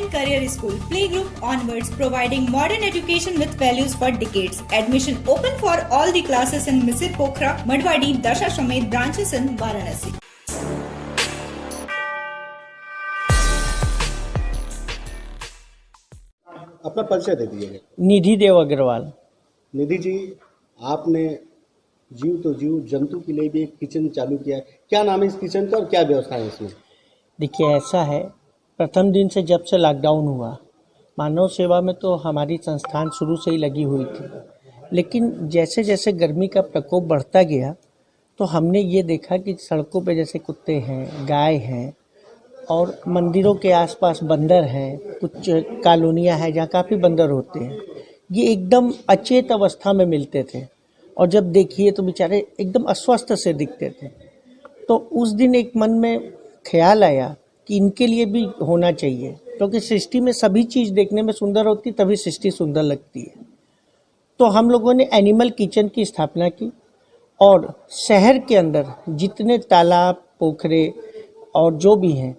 Career School, Playgroup onwards, providing modern education with values for decades. Admission open for all the classes in Misir Pokhara, Madwadi, Dasashamed branches in Varanasi. अपना परिचय दे दीजिएगा। निधि देव अग्रवाल। निधि जी, आपने जीव तो जीव जंतु के लिए भी एक किचन चालू किया है, क्या नाम है इस किचन का और क्या व्यवस्था है इसमें? देखिए, ऐसा है, प्रथम दिन से जब से लॉकडाउन हुआ, मानव सेवा में तो हमारी संस्थान शुरू से ही लगी हुई थी, लेकिन जैसे जैसे गर्मी का प्रकोप बढ़ता गया तो हमने ये देखा कि सड़कों पे जैसे कुत्ते हैं, गाय हैं और मंदिरों के आसपास बंदर हैं, कुछ कॉलोनियाँ हैं जहाँ काफ़ी बंदर होते हैं, ये एकदम अचेत अवस्था में मिलते थे और जब देखिए तो बेचारे एकदम अस्वस्थ से दिखते थे। तो उस दिन एक मन में ख्याल आया कि इनके लिए भी होना चाहिए, क्योंकि सृष्टि में सभी चीज़ देखने में सुंदर होती तभी सृष्टि सुंदर लगती है। तो हम लोगों ने एनिमल किचन की स्थापना की और शहर के अंदर जितने तालाब, पोखरे और जो भी हैं,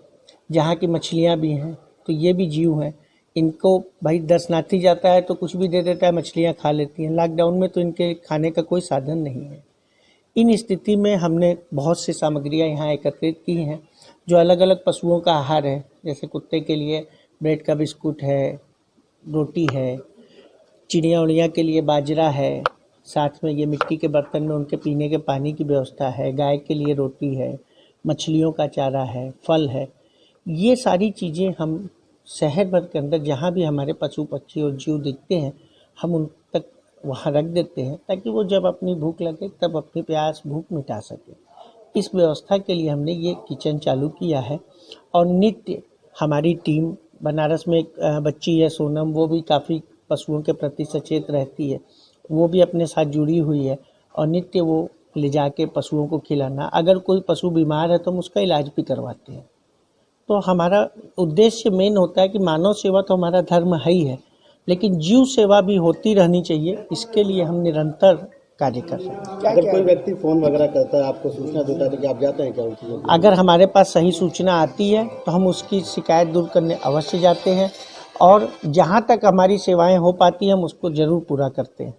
जहाँ की मछलियाँ भी हैं, तो ये भी जीव हैं, इनको भाई दर्शनार्थी जाता है तो कुछ भी दे देता है, मछलियाँ खा लेती हैं। लॉकडाउन में तो इनके खाने का कोई साधन नहीं है। इन स्थिति में हमने बहुत सी सामग्रियाँ यहाँ एकत्रित की हैं जो अलग अलग पशुओं का आहार है। जैसे कुत्ते के लिए ब्रेड का बिस्कुट है, रोटी है, चिड़िया उड़िया के लिए बाजरा है, साथ में ये मिट्टी के बर्तन में उनके पीने के पानी की व्यवस्था है, गाय के लिए रोटी है, मछलियों का चारा है, फल है। ये सारी चीज़ें हम शहर भर के अंदर जहाँ भी हमारे पशु पक्षी और जीव दिखते हैं, हम उन तक वहाँ रख देते हैं ताकि वो जब अपनी भूख लगे तब अपनी प्यास भूख मिटा सके। इस व्यवस्था के लिए हमने ये किचन चालू किया है और नित्य हमारी टीम, बनारस में एक बच्ची है सोनम, वो भी काफ़ी पशुओं के प्रति सचेत रहती है, वो भी अपने साथ जुड़ी हुई है और नित्य वो ले जाके पशुओं को खिलाना, अगर कोई पशु बीमार है तो हम उसका इलाज भी करवाते हैं। तो हमारा उद्देश्य मेन होता है कि मानव सेवा तो हमारा धर्म है ही है, लेकिन जीव सेवा भी होती रहनी चाहिए, इसके लिए हम निरंतर कार्य कर रहे हैं। अगर कोई व्यक्ति फ़ोन वगैरह करता है, आपको सूचना देता है तो क्या आप जाते हैं क्या उनकी? अगर हमारे पास सही सूचना आती है तो हम उसकी शिकायत दूर करने अवश्य जाते हैं और जहाँ तक हमारी सेवाएं हो पाती हैं हम उसको ज़रूर पूरा करते हैं।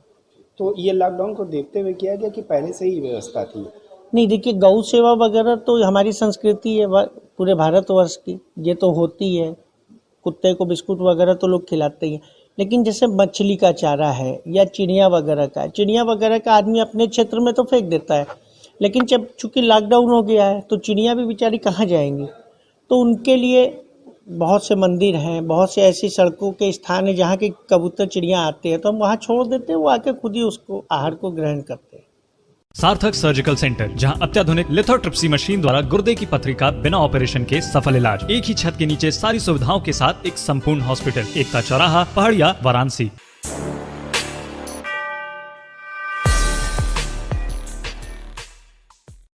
तो ये लॉकडाउन को देखते हुए किया गया कि पहले से ही व्यवस्था थी? नहीं, देखिए, गौ सेवा वगैरह तो हमारी संस्कृति है पूरे भारतवर्ष की, ये तो होती है। कुत्ते को बिस्कुट वगैरह तो लोग खिलाते ही हैं, लेकिन जैसे मछली का चारा है या चिड़िया वगैरह का आदमी अपने क्षेत्र में तो फेंक देता है, लेकिन जब चूँकि लॉकडाउन हो गया है तो चिड़िया भी बेचारी कहाँ जाएंगी, तो उनके लिए बहुत से मंदिर हैं, बहुत से ऐसी सड़कों के स्थान हैं जहाँ के कबूतर चिड़िया आते हैं, तो हम वहाँ छोड़ देते हैं, वो आके खुद ही उसको आहार को ग्रहण करते हैं। सार्थक सर्जिकल सेंटर, जहां अत्याधुनिक लिथोट्रिप्सी मशीन द्वारा गुर्दे की पथरी का बिना ऑपरेशन के सफल इलाज। एक ही छत के नीचे सारी सुविधाओं के साथ एक संपूर्ण हॉस्पिटल, एकता चौराहा, पहाड़िया, वाराणसी।